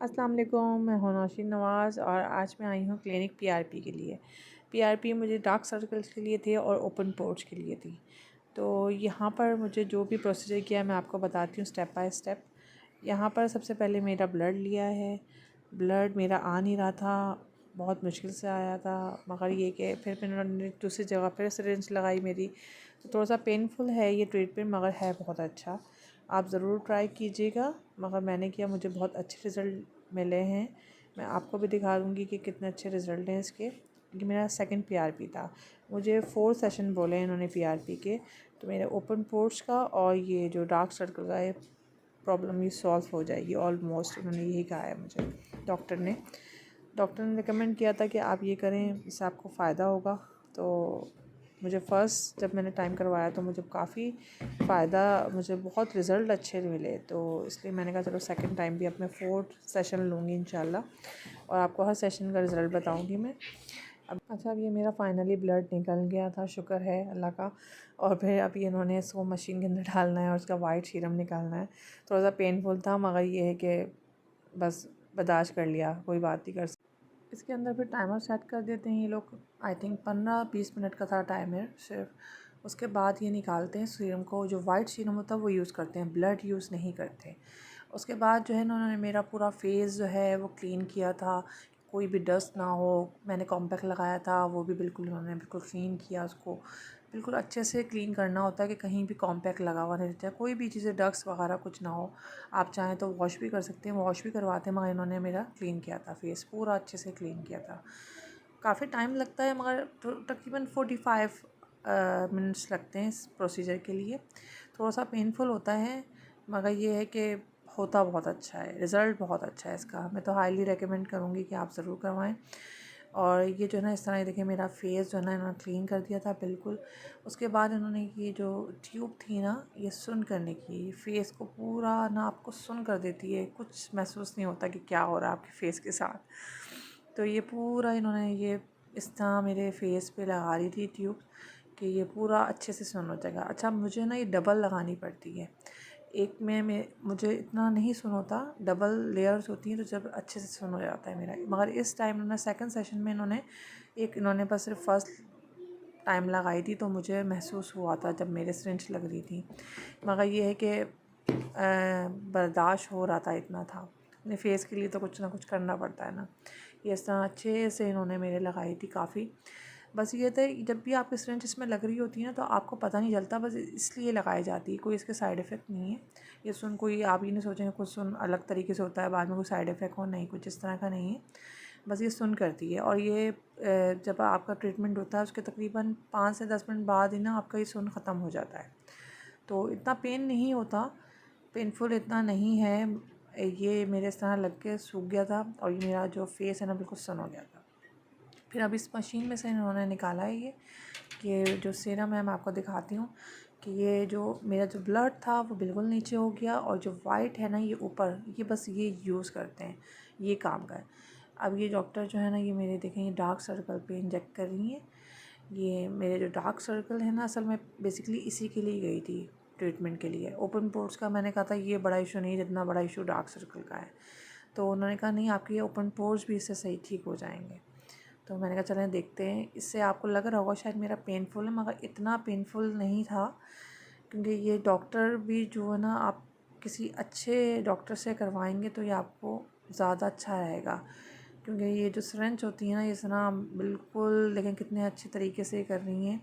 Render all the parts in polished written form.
अस्सलाम वालेकुम, मैं हूं नौशीन नवाज़ और आज मैं आई हूं क्लिनिक पीआरपी के लिए। पीआरपी मुझे डार्क सर्कल्स के लिए थे और ओपन पोर्स के लिए थी। तो यहाँ पर मुझे जो भी प्रोसीजर किया मैं आपको बताती हूँ स्टेप बाय स्टेप। यहाँ पर सबसे पहले मेरा ब्लड लिया है। ब्लड मेरा आ नहीं रहा था, बहुत मुश्किल से आया था, मगर ये कि फिर उन्होंने दूसरी जगह पर सिरिंज लगाई मेरी। तो थोड़ा सा पेनफुल है ये ट्रीटमेंट, मगर है बहुत अच्छा। आप ज़रूर ट्राई कीजिएगा। मगर मैंने किया, मुझे बहुत अच्छे रिज़ल्ट मिले हैं। मैं आपको भी दिखा दूँगी कि कितने अच्छे रिज़ल्ट हैं इसके। ये मेरा सेकंड पीआरपी था। मुझे 4 सेशन बोले इन्होंने पीआरपी के। तो मेरे ओपन पोर्स का और ये जो डार्क सर्कल का है प्रॉब्लम, ये सॉल्व हो जाएगी ऑलमोस्ट, उन्होंने यही कहा है मुझे डॉक्टर ने रिकमेंड किया था कि आप ये करें, इससे आपको फ़ायदा होगा। तो मुझे फ़र्स्ट जब मैंने टाइम करवाया तो मुझे काफ़ी फ़ायदा, मुझे बहुत रिज़ल्ट अच्छे मिले। तो इसलिए मैंने कहा चलो सेकंड टाइम भी अब मैं 4th सेशन लूँगी इंशाल्लाह, और आपको हर सेशन का रिज़ल्ट बताऊँगी मैं। अब ये मेरा फाइनली ब्लड निकल गया था, शुक्र है अल्लाह का। और फिर अभी इन्होंने इसको मशीन के अंदर डालना है और उसका वाइट सीरम निकालना है। थोड़ा सा पेनफुल था, मगर ये है कि बस बर्दाश्त कर लिया, कोई बात नहीं कर। इसके अंदर फिर टाइमर सेट कर देते हैं ये लोग। आई थिंक 15-20 मिनट का था टाइमर सिर्फ। उसके बाद ये निकालते हैं सीरम को। जो वाइट सीरम होता है वो यूज़ करते हैं, ब्लड यूज़ नहीं करते। उसके बाद जो है ना, उन्होंने मेरा पूरा फेस जो है वो क्लीन किया था, कोई भी डस्ट ना हो। मैंने कॉम्पैक्ट लगाया था, वो भी बिल्कुल उन्होंने बिल्कुल क्लीन किया उसको। बिल्कुल अच्छे से क्लीन करना होता है कि कहीं भी कॉम्पैक्ट लगा हुआ नहीं रहता है, कोई भी चीज़ें डस्ट वगैरह कुछ ना हो। आप चाहें तो वॉश भी कर सकते हैं, वॉश भी करवाते हैं, मगर इन्होंने मेरा क्लीन किया था, फेस पूरा अच्छे से क्लीन किया था। काफ़ी टाइम लगता है, मगर तकरीबन 45 मिनट्स लगते हैं इस प्रोसीजर के लिए। थोड़ा सा पेनफुल होता है, मगर ये है कि होता बहुत अच्छा है, रिज़ल्ट बहुत अच्छा है इसका। मैं तो हाईली रेकमेंड करूँगी कि आप ज़रूर करवाएं। और ये जो है ना, इस तरह देखिए मेरा फेस जो है ना इन्होंने क्लीन कर दिया था बिल्कुल। उसके बाद इन्होंने ये जो ट्यूब थी ना, ये सुन करने की, फेस को पूरा ना आपको सुन कर देती है, कुछ महसूस नहीं होता कि क्या हो रहा है आपके फेस के साथ। तो ये पूरा इन्होंने ये इस तरह मेरे फेस पे लगा रही थी ट्यूब, कि ये पूरा अच्छे से सुन हो जाएगा। अच्छा, मुझे ना ये डबल लगानी पड़ती है, एक में मुझे इतना नहीं सुन होता, डबल लेयर्स होती हैं तो जब अच्छे से सुन हो जाता है मेरा। मगर इस टाइम उन्होंने सेकंड सेशन में इन्होंने बस सिर्फ फर्स्ट टाइम लगाई थी, तो मुझे महसूस हुआ था जब मेरे सिरिंज लग रही थी। मगर ये है कि बर्दाश्त हो रहा था, इतना था। अपने फेस के लिए तो कुछ ना कुछ करना पड़ता है ना। ये इस तरह अच्छे से इन्होंने मेरे लगाई थी काफ़ी। बस ये था, जब भी आपकी सिरिंज इसमें लग रही होती है ना, तो आपको पता नहीं चलता, बस इसलिए लगाई जाती है, कोई इसके साइड इफ़ेक्ट नहीं है। ये सुन कोई आप ये नहीं सोचेंगे कुछ सुन अलग तरीके से होता है बाद में कोई साइड इफ़ेक्ट हो, नहीं, कुछ इस तरह का नहीं है। बस ये सुन करती है। और ये जब आपका ट्रीटमेंट होता है उसके तकरीबन 5 से 10 मिनट बाद ही ना आपका ये सुन ख़त्म हो जाता है। तो इतना पेन नहीं होता, पेनफुल इतना नहीं है। ये मेरे इस तरह लग के सूख गया था और ये मेरा जो फेस है ना बिल्कुल सन हो गया था। फिर अब इस मशीन में से इन्होंने निकाला है ये जो सीरम है, मैं आपको दिखाती हूँ कि ये जो मेरा जो ब्लड था वो बिल्कुल नीचे हो गया, और जो वाइट है ना ये ऊपर, ये बस ये यूज़ करते हैं, ये काम का है। अब ये डॉक्टर जो है ना, ये मेरे देखें ये डार्क सर्कल पे इंजेक्ट कर रही हैं। ये मेरे जो डार्क सर्कल है ना, असल में बेसिकली इसी के लिए गई थी ट्रीटमेंट के लिए। ओपन पोर्स का मैंने कहा था ये बड़ा इशू नहीं, जितना बड़ा इशू डार्क सर्कल का है। तो उन्होंने कहा नहीं, आपके ये ओपन पोर्स भी इससे सही ठीक हो जाएंगे। तो मैंने कहा चलें देखते हैं। इससे आपको लग रहा होगा शायद मेरा पेनफुल है, मगर इतना पेनफुल नहीं था, क्योंकि ये डॉक्टर भी जो है ना, आप किसी अच्छे डॉक्टर से करवाएंगे तो ये आपको ज़्यादा अच्छा रहेगा। क्योंकि ये जो सिरिंज होती है ना, ये ना बिल्कुल, लेकिन कितने अच्छे तरीके से कर रही हैं।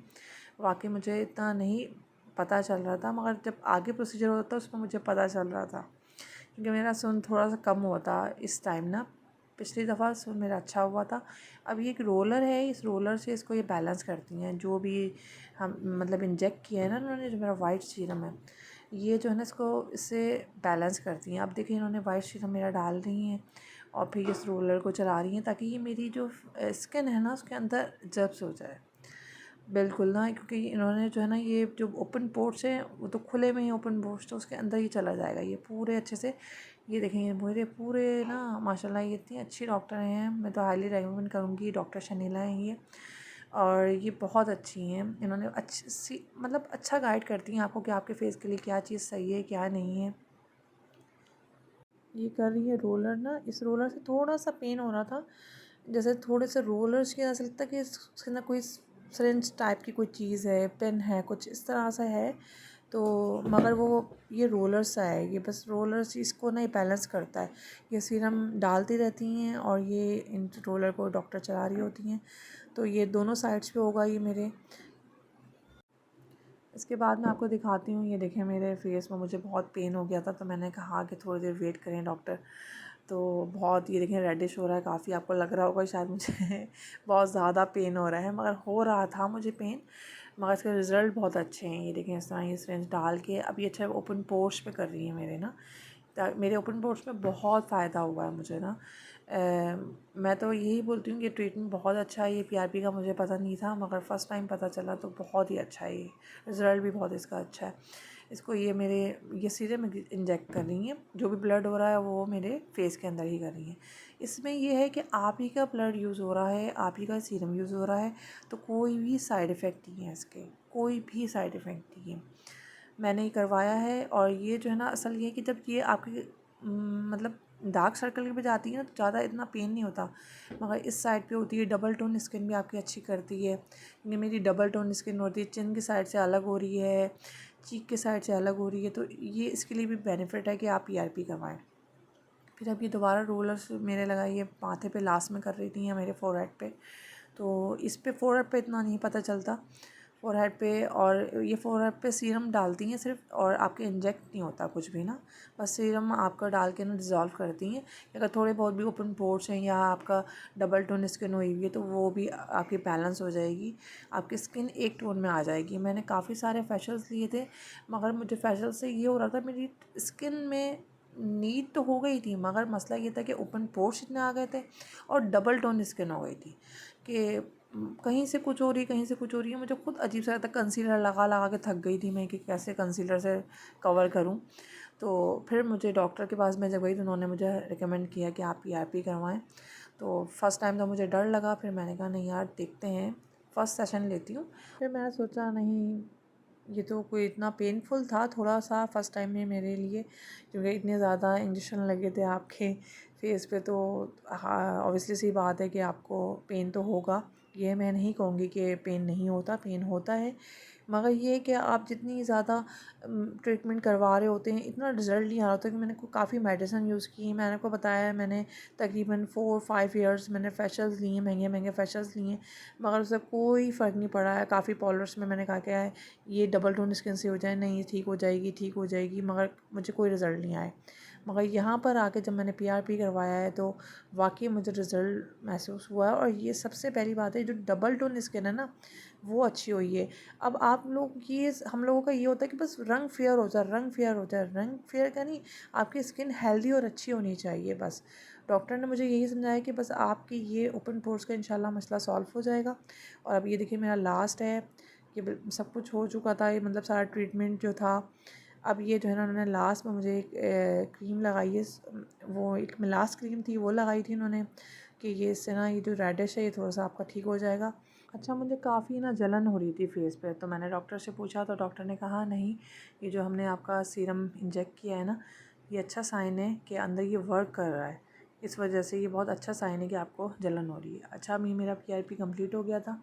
वाकई मुझे इतना नहीं पता चल रहा था, मगर जब आगे प्रोसीजर होता है उसमें मुझे पता चल रहा था, क्योंकि मेरा सुन थोड़ा सा कम हुआ था इस टाइम ना। पिछली दफ़ा सुन मेरा अच्छा हुआ था। अब ये एक रोलर है, इस रोलर से इसको ये बैलेंस करती हैं, जो भी हम मतलब इंजेक्ट किया है ना उन्होंने, जो मेरा वाइट सीरम है, ये जो है ना इसको इससे बैलेंस करती हैं। अब देखिए इन्होंने वाइट सीरम मेरा डाल रही हैं और फिर इस रोलर को चला रही हैं, ताकि ये मेरी जो स्किन है ना उसके अंदर जब्स हो जाए बिल्कुल ना। क्योंकि इन्होंने जो है ना, ये जो ओपन पोर्ट्स हैं वो तो खुले में ही ओपन पोर्ट्स, तो उसके अंदर ही चला जाएगा ये पूरे अच्छे से। ये देखेंगे मेरे पूरे ना, माशाल्लाह ये इतनी अच्छी डॉक्टर हैं, मैं तो हाईली रेकमेंड करूँगी। डॉक्टर शनीला हैं ये, और ये बहुत अच्छी हैं। इन्होंने अच्छी सी मतलब अच्छा गाइड करती हैं आपको कि आपके फेस के लिए क्या चीज़ सही है क्या नहीं है। ये कर रही है रोलर ना, इस रोलर से थोड़ा सा पेन हो रहा था, जैसे थोड़े से रोलर्स के ऐसा लगता है कि इसके अंदर कोई सिरिंज टाइप की कोई चीज़ है, पेन है, कुछ इस तरह से है। तो मगर वो ये रोलर्स सा है, ये बस रोलर्स इसको ना ये बैलेंस करता है। ये सीरम डालती रहती हैं और ये इन रोलर को डॉक्टर चला रही होती हैं। तो ये दोनों साइड्स पे होगा ये मेरे। इसके बाद मैं आपको दिखाती हूँ, ये देखें मेरे फेस में मुझे बहुत पेन हो गया था, तो मैंने कहा कि थोड़ी देर वेट करें डॉक्टर। तो बहुत ये देखें रेडिश हो रहा है काफ़ी, आपको लग रहा होगा शायद मुझे बहुत ज़्यादा पेन हो रहा है, मगर हो रहा था मुझे पेन, मगर इसके रिज़ल्ट बहुत अच्छे हैं। ये देखें इस तरह ये सिरिंज डाल के अब ये अच्छा ओपन पोर्स पे कर रही है मेरे ना, मेरे ओपन पोर्स में बहुत फ़ायदा हुआ है मुझे ना। मैं तो यही बोलती हूँ कि ट्रीटमेंट बहुत अच्छा है। ये पीआरपी का मुझे पता नहीं था, मगर फ़र्स्ट टाइम पता चला, तो बहुत ही अच्छा है ये, रिज़ल्ट भी बहुत इसका अच्छा है। इसको ये मेरे ये सीरम इंजेक्ट कर रही हैं, जो भी ब्लड हो रहा है वो मेरे फेस के अंदर ही कर रही हैं। इसमें ये है कि आप ही का ब्लड यूज़ हो रहा है, आप ही का सीरम यूज़ हो रहा है, तो कोई भी साइड इफ़ेक्ट नहीं है इसके, कोई भी साइड इफ़ेक्ट नहीं है। मैंने ही करवाया है। और ये जो है ना, असल ये है कि जब ये आपकी मतलब डार्क सर्कल पे जाती है ना, तो ज़्यादा इतना पेन नहीं होता, मगर इस साइड पे होती है। डबल टोन स्किन भी आपकी अच्छी करती है। ये मेरी डबल टोन स्किन होती है, चिन की साइड से अलग हो रही है, चीक के साइड से अलग हो रही है, तो ये इसके लिए भी बेनिफिट है कि आप पीआरपी करवाएं। फिर अब ये दोबारा रोलर्स मेरे लगाइए, माथे पे लास्ट में कर रही थी या मेरे फोरहेड पे, तो इस पे फोरहेड पे इतना नहीं पता चलता, फोरहेड पे। और ये फोरहेड पे सीरम डालती हैं सिर्फ, और आपके इंजेक्ट नहीं होता कुछ भी ना, बस सीरम आपका डाल के ना डिज़ोल्व करती हैं। अगर थोड़े बहुत भी ओपन पोर्स हैं या आपका डबल टोन स्किन हुई हुई है, तो वो भी आपकी बैलेंस हो जाएगी, आपकी स्किन एक टोन में आ जाएगी। मैंने काफ़ी सारे फेशियल्स लिए थे, मगर मुझे फेशियल से ये हो रहा था, मेरी स्किन में नीड तो हो गई थी, मगर मसला ये था कि ओपन पोर्स इतने आ गए थे और डबल टोन स्किन हो गई थी कि कहीं से कुछ हो रही, कहीं से कुछ हो रही है। मुझे खुद अजीब सा लगता, कंसीलर लगा लगा के थक गई थी मैं कि कैसे कंसीलर से कवर करूं। तो फिर मुझे डॉक्टर के पास मैं जब गई, तो उन्होंने मुझे रिकमेंड किया कि आप पीआरपी करवाएं। तो फर्स्ट टाइम तो मुझे डर लगा, फिर मैंने कहा नहीं यार, देखते हैं, फ़र्स्ट सेशन लेती हूँ। फिर मैंने सोचा नहीं, ये तो कोई इतना पेनफुल था थोड़ा सा फ़र्स्ट टाइम में मेरे लिए, क्योंकि इतने ज़्यादा इंजेक्शन लगे थे आपके फेस पे, तो हाँ ऑब्वियसली सी बात है कि आपको पेन तो होगा। ये मैं नहीं कहूँगी कि पेन नहीं होता, पेन होता है, मगर ये है कि आप जितनी ज़्यादा ट्रीटमेंट करवा रहे होते हैं, इतना रिज़ल्ट नहीं आ रहा होता। कि मैंने काफ़ी मेडिसिन यूज़ की, मैंने आपको बताया है, मैंने तकरीबन 4-5 ईयर्स मैंने फेशियल्स लिए, महंगे महंगे फेशियल्स लिए, मगर उससे कोई फ़र्क नहीं पड़ा है। काफ़ी पार्लर्स में मैंने कहा क्या है, ये डबल टोन स्किन से हो जाए, नहीं ये ठीक हो जाएगी, ठीक हो जाएगी, मगर मुझे कोई रिज़ल्ट नहीं आए। मगर यहाँ पर आके जब मैंने पीआरपी करवाया है, तो वाकई मुझे रिज़ल्ट महसूस हुआ है। और ये सबसे पहली बात है, जो डबल टोन स्किन है ना, वो अच्छी हुई है। अब आप लोग ये, हम लोगों का ये होता है कि बस रंग फेयर हो जाए, रंग फेयर हो जाए, रंग फेयर का नहीं, आपकी स्किन हेल्दी और अच्छी होनी चाहिए बस। डॉक्टर ने मुझे यही समझाया कि बस आपकी ये ओपन पोर्स का इंशाल्लाह मसला सॉल्व हो जाएगा। और अब ये देखिए मेरा लास्ट है, ये सब कुछ हो चुका था, ये मतलब सारा ट्रीटमेंट जो था। अब ये जो है ना, उन्होंने लास्ट में मुझे एक क्रीम लगाई है, वो एक मिलास क्रीम थी, वो लगाई थी उन्होंने, कि ये इससे ना ये जो रेडिश है ये थोड़ा सा आपका ठीक हो जाएगा। अच्छा, मुझे काफ़ी ना जलन हो रही थी फेस पे, तो मैंने डॉक्टर से पूछा, तो डॉक्टर ने कहा नहीं, ये जो हमने आपका सीरम इंजेक्ट किया है ना, ये अच्छा साइन है कि अंदर ये वर्क कर रहा है, इस वजह से ये बहुत अच्छा साइन है कि आपको जलन हो रही है। अच्छा, अभी मेरा पीआरपी कंप्लीट हो गया था,